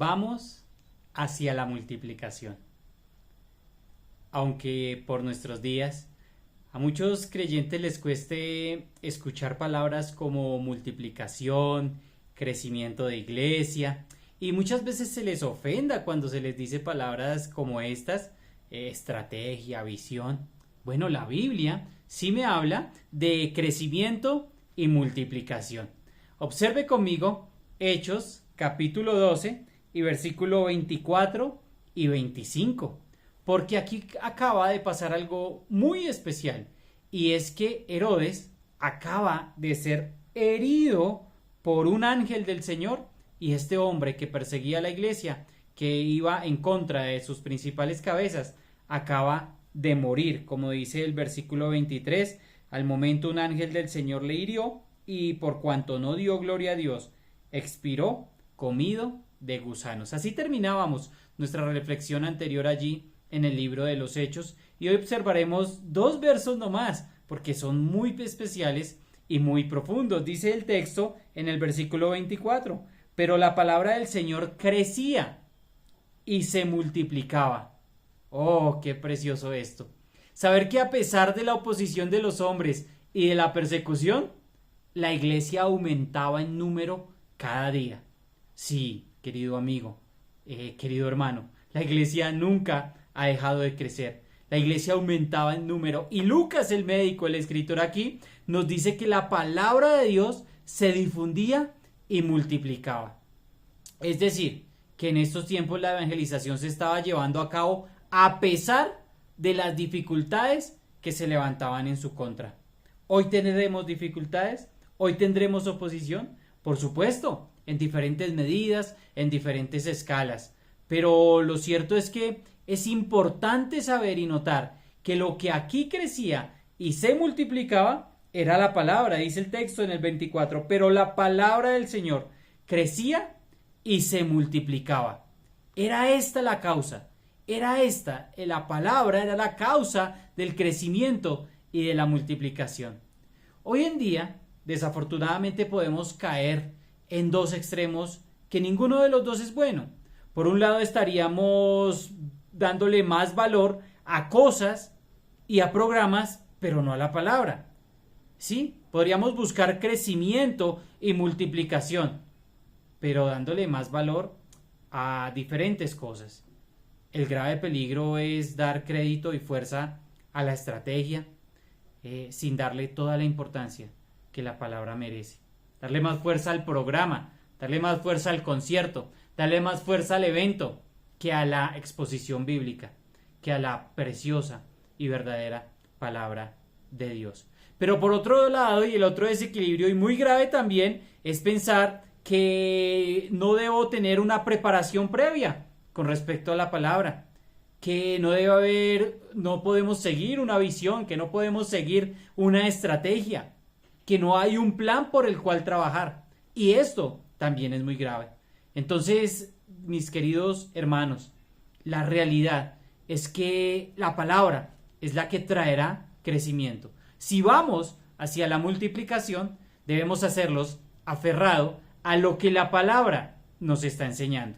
Vamos hacia la multiplicación. Aunque por nuestros días a muchos creyentes les cueste escuchar palabras como multiplicación, crecimiento de iglesia, y muchas veces se les ofenda cuando se les dice palabras como estas, estrategia, visión. Bueno, la Biblia sí me habla de crecimiento y multiplicación. Observe conmigo Hechos capítulo 12 y versículo 24 y 25. Porque aquí acaba de pasar algo muy especial, y es que Herodes acaba de ser herido por un ángel del Señor, y este hombre que perseguía a la iglesia, que iba en contra de sus principales cabezas, acaba de morir, como dice el versículo 23. Al momento un ángel del Señor le hirió, y por cuanto no dio gloria a Dios, expiró comido de gusanos. Así terminábamos nuestra reflexión anterior allí en el libro de los Hechos, y hoy observaremos dos versos nomás, porque son muy especiales y muy profundos. Dice el texto en el versículo 24: pero la palabra del Señor crecía y se multiplicaba. Oh, qué precioso esto. Saber que a pesar de la oposición de los hombres y de la persecución, la iglesia aumentaba en número cada día. Sí, querido amigo, querido hermano, la iglesia nunca ha dejado de crecer. La iglesia aumentaba en número, y Lucas, el médico, el escritor aquí, nos dice que la palabra de Dios se difundía y multiplicaba. Es decir, que en estos tiempos la evangelización se estaba llevando a cabo a pesar de las dificultades que se levantaban en su contra. ¿Hoy tendremos dificultades? ¿Hoy tendremos oposición? Por supuesto, en diferentes medidas, en diferentes escalas. Pero lo cierto es que es importante saber y notar que lo que aquí crecía y se multiplicaba era la palabra. Dice el texto en el 24: pero la palabra del Señor crecía y se multiplicaba. Era esta la causa. Era esta, la palabra era la causa del crecimiento y de la multiplicación. Hoy en día, desafortunadamente, podemos caer en dos extremos que ninguno de los dos es bueno. Por un lado, estaríamos dándole más valor a cosas y a programas, pero no a la palabra. Sí, podríamos buscar crecimiento y multiplicación, pero dándole más valor a diferentes cosas. El grave peligro es dar crédito y fuerza a la estrategia, sin darle toda la importancia que la palabra merece. Darle más fuerza al programa, darle más fuerza al concierto, darle más fuerza al evento que a la exposición bíblica, que a la preciosa y verdadera palabra de Dios. Pero por otro lado, y el otro desequilibrio y muy grave también, es pensar que no debo tener una preparación previa con respecto a la palabra, que no podemos seguir una visión, que no podemos seguir una estrategia, que no hay un plan por el cual trabajar. Y esto también es muy grave. Entonces, mis queridos hermanos, la realidad es que la palabra es la que traerá crecimiento. Si vamos hacia la multiplicación, debemos hacerlos aferrado a lo que la palabra nos está enseñando.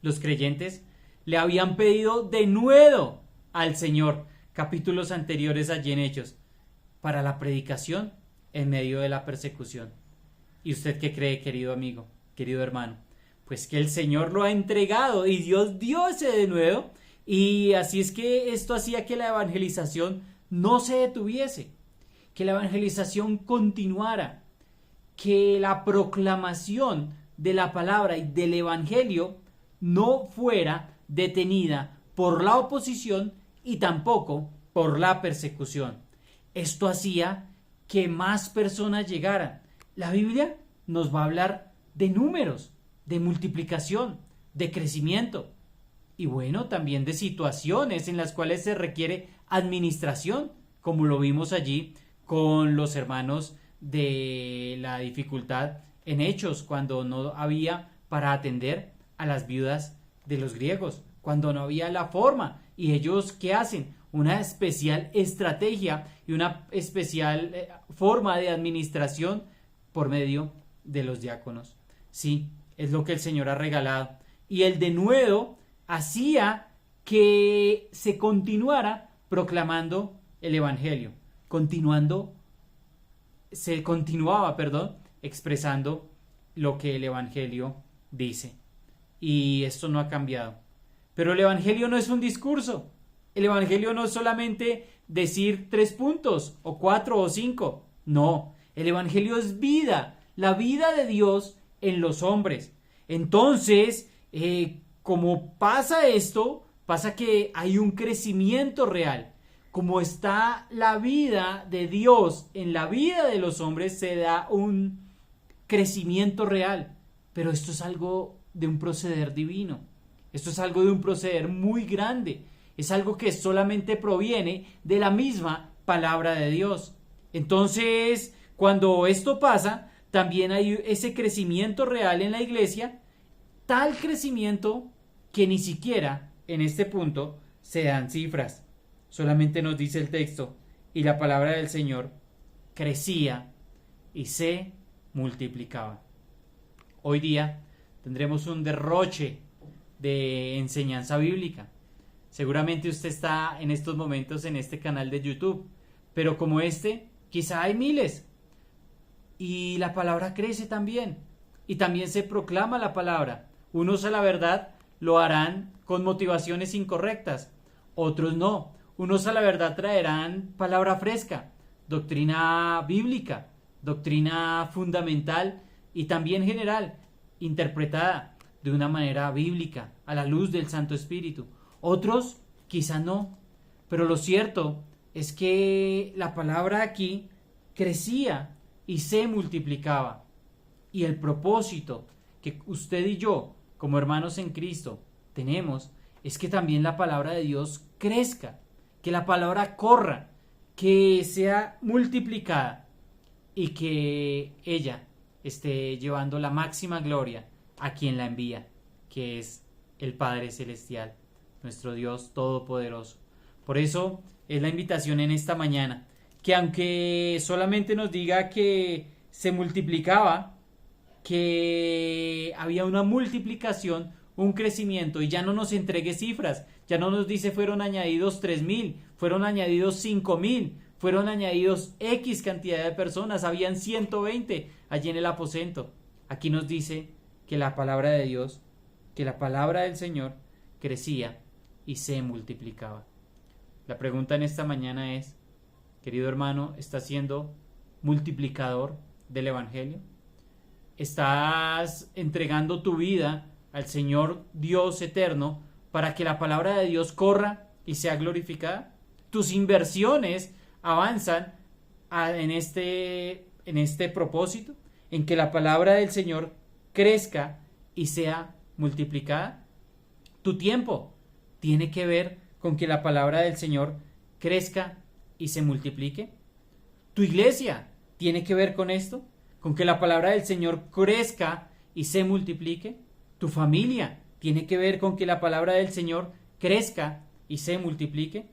Los creyentes le habían pedido denuedo al Señor, capítulos anteriores allí en Hechos, para la predicación en medio de la persecución. ¿Y usted qué cree, querido amigo, querido hermano? Pues que el Señor lo ha entregado y Dios dio ese denuedo, y así es que esto hacía que la evangelización no se detuviese, que la evangelización continuara, que la proclamación de la palabra y del evangelio no fuera detenida por la oposición y tampoco por la persecución. Esto hacía que más personas llegaran. La Biblia nos va a hablar de números, de multiplicación, de crecimiento, y bueno, también de situaciones en las cuales se requiere administración, como lo vimos allí con los hermanos de la dificultad en Hechos, cuando no había para atender a las viudas de los griegos, cuando no había la forma, y ellos ¿qué hacen? Una especial estrategia y una especial forma de administración por medio de los diáconos. Sí, es lo que el Señor ha regalado, y el denuedo hacía que se continuara proclamando el Evangelio, se continuaba, expresando lo que el Evangelio dice. Y esto no ha cambiado. Pero el Evangelio no es un discurso. El Evangelio no es solamente decir 3 puntos, o 4 o 5. No, el Evangelio es vida, la vida de Dios en los hombres. Entonces, como pasa esto, pasa que hay un crecimiento real. Como está la vida de Dios en la vida de los hombres, se da un crecimiento real. Pero esto es algo de un proceder divino. Esto es algo de un proceder muy grande. Es algo que solamente proviene de la misma palabra de Dios. Entonces, cuando esto pasa, también hay ese crecimiento real en la iglesia, tal crecimiento que ni siquiera en este punto se dan cifras. Solamente nos dice el texto, y la palabra del Señor crecía y se multiplicaba. Hoy día tendremos un derroche de enseñanza bíblica. Seguramente usted está en estos momentos en este canal de YouTube, pero como quizá hay miles. Y la palabra crece también. Y también se proclama la palabra. Unos a la verdad lo harán con motivaciones incorrectas, otros no. Unos a la verdad traerán palabra fresca, doctrina bíblica, doctrina fundamental y también general, interpretada de una manera bíblica, a la luz del Santo Espíritu. Otros quizá no, pero lo cierto es que la palabra aquí crecía y se multiplicaba. Y el propósito que usted y yo, como hermanos en Cristo, tenemos es que también la palabra de Dios crezca, que la palabra corra, que sea multiplicada y que ella esté llevando la máxima gloria a quien la envía, que es el Padre Celestial, nuestro Dios Todopoderoso. Por eso es la invitación en esta mañana, que aunque solamente nos diga que se multiplicaba, que había una multiplicación, un crecimiento, y ya no nos entregue cifras, ya no nos dice fueron añadidos 3,000, fueron añadidos 5,000, fueron añadidos X cantidad de personas, habían 120 allí en el aposento. Aquí nos dice que la palabra de Dios, que la palabra del Señor crecía y se multiplicaba. La pregunta en esta mañana es, querido hermano, ¿estás siendo multiplicador del Evangelio? ¿Estás entregando tu vida al Señor Dios eterno para que la palabra de Dios corra y sea glorificada? ¿Tus inversiones avanzan en este propósito, en que la palabra del Señor crezca y sea multiplicada? Tu tiempo tiene que ver con que la palabra del Señor crezca y se multiplique. Tu iglesia tiene que ver con esto, con que la palabra del Señor crezca y se multiplique. Tu familia tiene que ver con que la palabra del Señor crezca y se multiplique.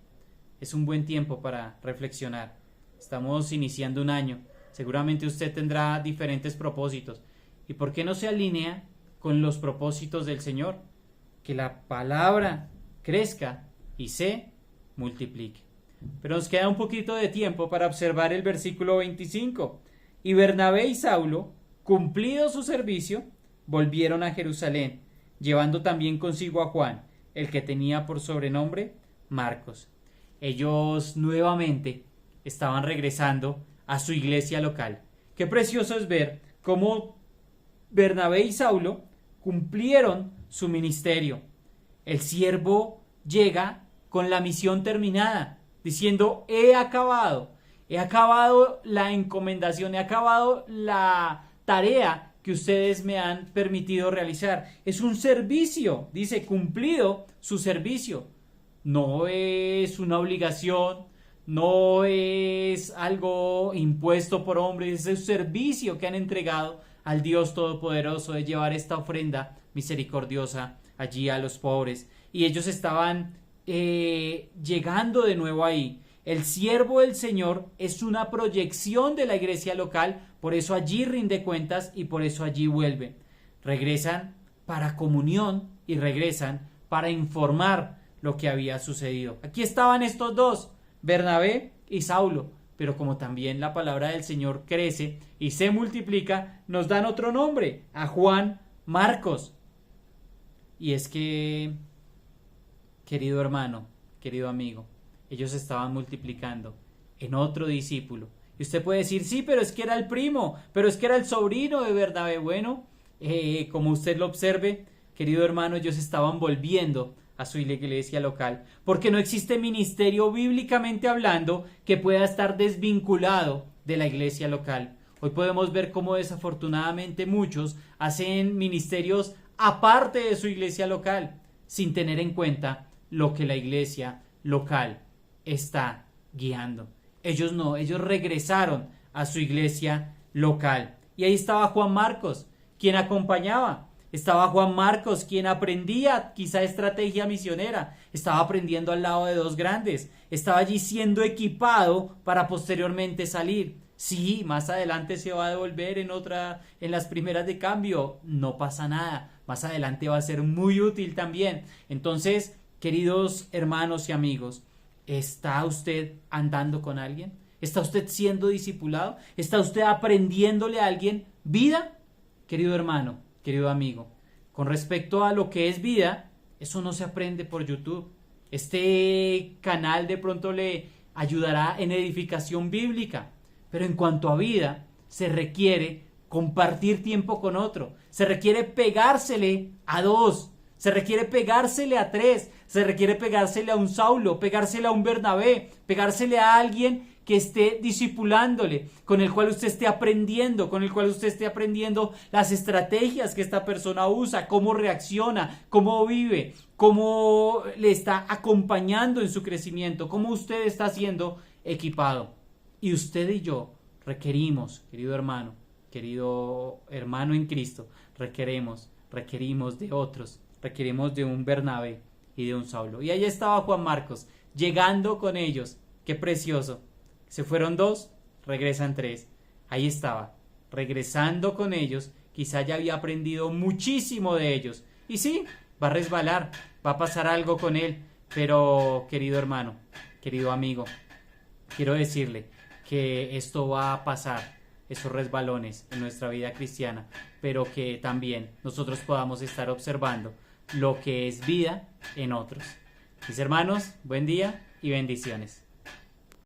Es un buen tiempo para reflexionar. Estamos iniciando un año. Seguramente usted tendrá diferentes propósitos. ¿Y por qué no se alinea con los propósitos del Señor? Que la palabra crezca y se multiplique. Pero nos queda un poquito de tiempo para observar el versículo 25. Y Bernabé y Saulo, cumplido su servicio, volvieron a Jerusalén, llevando también consigo a Juan, el que tenía por sobrenombre Marcos. Ellos nuevamente estaban regresando a su iglesia local. Qué precioso es ver cómo Bernabé y Saulo cumplieron su ministerio. El siervo llega con la misión terminada, diciendo, he acabado la encomendación, he acabado la tarea que ustedes me han permitido realizar. Es un servicio, dice, cumplido su servicio. No es una obligación, no es algo impuesto por hombres, es el servicio que han entregado al Dios Todopoderoso de llevar esta ofrenda misericordiosa allí a los pobres. Y ellos estaban llegando de nuevo ahí. El siervo del Señor es una proyección de la iglesia local, por eso allí rinde cuentas y por eso allí vuelve. Regresan para comunión y regresan para informar lo que había sucedido. Aquí estaban estos dos, Bernabé y Saulo, pero como también la palabra del Señor crece y se multiplica, nos dan otro nombre, a Juan Marcos. Y es que, querido hermano, querido amigo, ellos estaban multiplicando en otro discípulo. Y usted puede decir, sí, pero es que era el primo, pero es que era el sobrino de Bernabé. Bueno, como usted lo observe, querido hermano, ellos estaban volviendo a su iglesia local, porque no existe ministerio bíblicamente hablando que pueda estar desvinculado de la iglesia local. Hoy podemos ver cómo desafortunadamente muchos hacen ministerios aparte de su iglesia local, sin tener en cuenta lo que la iglesia local está guiando. Ellos no, ellos regresaron a su iglesia local. Y ahí estaba Juan Marcos, quien acompañaba. Estaba Juan Marcos, quien aprendía quizá estrategia misionera. Estaba aprendiendo al lado de dos grandes. Estaba allí siendo equipado para posteriormente salir. Sí, más adelante se va a devolver en las primeras de cambio. No pasa nada. Más adelante va a ser muy útil también. Entonces, queridos hermanos y amigos, ¿está usted andando con alguien? ¿Está usted siendo discipulado? ¿Está usted aprendiéndole a alguien vida? Querido hermano, querido amigo, con respecto a lo que es vida, eso no se aprende por YouTube. Este canal de pronto le ayudará en edificación bíblica, pero en cuanto a vida, se requiere compartir tiempo con otro, se requiere pegársele a dos, se requiere pegársele a tres, se requiere pegársele a un Saulo, pegársele a un Bernabé, pegársele a alguien que esté discipulándole, con el cual usted esté aprendiendo, con el cual usted esté aprendiendo las estrategias que esta persona usa, cómo reacciona, cómo vive, cómo le está acompañando en su crecimiento, cómo usted está siendo equipado. Y usted y yo requerimos, querido hermano en Cristo, requerimos de otros, requerimos de un Bernabé y de un Saulo. Y ahí estaba Juan Marcos, llegando con ellos. Qué precioso. Se fueron dos, regresan tres. Ahí estaba, regresando con ellos. Quizá ya había aprendido muchísimo de ellos. Y sí, va a resbalar, va a pasar algo con él. Pero, querido hermano, querido amigo, quiero decirle que esto va a pasar, esos resbalones en nuestra vida cristiana, pero que también nosotros podamos estar observando lo que es vida en otros. Mis hermanos, buen día y bendiciones.